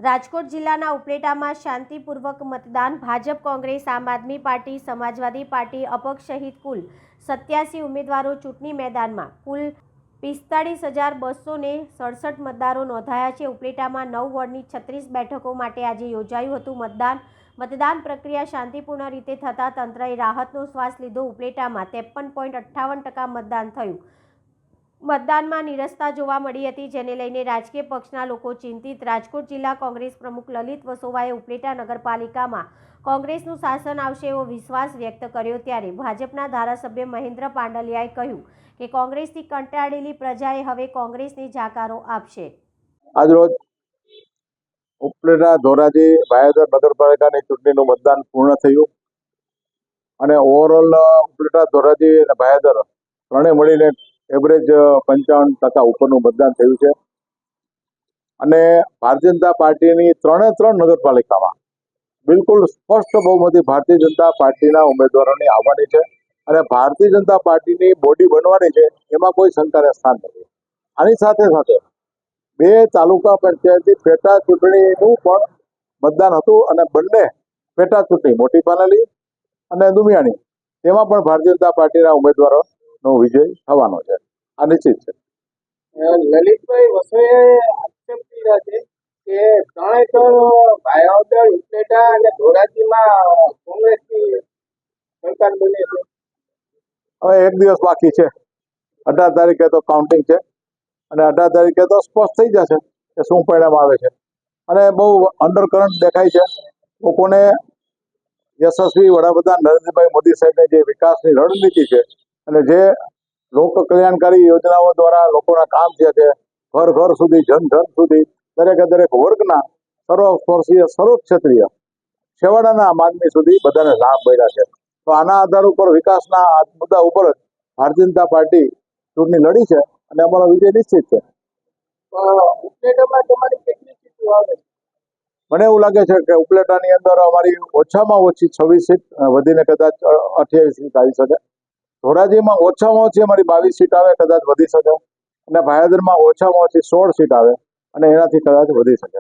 રાજકોટ જિલ્લાના ઉપલેટામાં શાંતિપૂર્વક મતદાન ભાજપ, કોંગ્રેસ, આમ આદમી પાર્ટી, સમાજવાદી પાર્ટી, અપક્ષ સહિત કુલ 87 ઉમેદવારો ચૂંટણી મેદાનમાં. કુલ 45,267 મતદારો નોંધાયા છે. ઉપલેટામાં 9 વોર્ડની 36 બેઠકો માટે આજે યોજાયું હતું મતદાન પ્રક્રિયા શાંતિપૂર્ણ રીતે થતાં તંત્રએ રાહતનો શ્વાસ લીધો. ઉપલેટામાં 53.58% મતદાન થયું. મતદાનમાં નિરસ્તા જોવા મળી હતી, જેને લઈને રાજકીય પક્ષના લોકો ચિંતિત. રાજકોટ જિલ્લા કોંગ્રેસ પ્રમુખ લલિત વસોવાએ ઉપલેટા નગરપાલિકામાં કોંગ્રેસનું શાસન આવશે એવો વિશ્વાસ વ્યક્ત કર્યો. ત્યારે ભાજપના ધારાસભ્ય મહેન્દ્ર પાંડલિયાએ કહ્યું કે કોંગ્રેસથી કંટાળેલી પ્રજાએ હવે કોંગ્રેસને જાકારો આપશે. આજરોજ ઉપલેટા ધોરાજી ભાયાદર નગરપાલિકાની ચૂંટણીનું મતદાન પૂર્ણ થયું અને ઓવરઓલ ઉપલેટા ધોરાજી અને ભાયાદર ત્રણે મળીને એવરેજ 55% ઉપરનું મતદાન થયું છે. અને ભારતીય જનતા પાર્ટીની ત્રણે ત્રણ નગરપાલિકામાં બિલકુલ સ્પષ્ટ બહુમતી ભારતીય જનતા પાર્ટીના ઉમેદવારોની આવવાની છે અને ભારતીય જનતા પાર્ટીની બોડી બનવાની છે, એમાં કોઈ શંકાને સ્થાન નથી. આની સાથે સાથે 2 તાલુકા પંચાયતની પેટા ચૂંટણીનું પણ મતદાન હતું અને બંને પેટા ચૂંટણી મોટી પાનેલી અને દુમિયાણી તેમાં પણ ભારતીય જનતા પાર્ટીના ઉમેદવારોનો વિજય થવાનો છે. આ નિશ્ચિત છે. લલિતભાઈ વસોએ આક્ષેપ કર્યા છે કે ભાયાદર, ઉપલેટા અને ધોરાજીમાં કોંગ્રેસની સરકાર બને છે. હવે 1 દિવસ બાકી છે. 18 તારીખે તો કાઉન્ટિંગ છે અને 18 તારીખે તો સ્પષ્ટ થઈ જશે કે શું પરિણામ આવે છે. અને બહુ અંડરકરન્ટ દેખાય છે લોકોને. યશસ્વી વડાપ્રધાન નરેન્દ્રભાઈ મોદી સાહેબની જે વિકાસની રણનીતિ છે અને જે લોક કલ્યાણકારી યોજનાઓ દ્વારા લોકોના કામ થયા છે, ઘર ઘર સુધી, જન જન સુધી, દરેક વર્ગના, સર્વસ્પર્શીય, સર્વક્ષેત્રીય, છેવાડાના માનવી સુધી બધાને લાભ મળ્યા છે. તો આના આધાર ઉપર વિકાસના આ મુદ્દા ઉપર જ ભારતીય જનતા પાર્ટી ચૂંટણી લડી છે અને અમારો વિજય નિશ્ચિત છે. ઉપલેટામાં તમારી કેટલી સીટો આવે છે? મને એવું લાગે છે કે ઉપલેટાની અંદર અમારી ઓછામાં ઓછી 26 સીટ વધીને કદાચ 28 સીટ આવી શકે. ધોરાજીમાં ઓછામાં ઓછી અમારી 22 સીટ આવે, કદાચ વધી શકે. અને ભાયાદરમાં ઓછામાં ઓછી 16 સીટ આવે અને એનાથી કદાચ વધી શકે.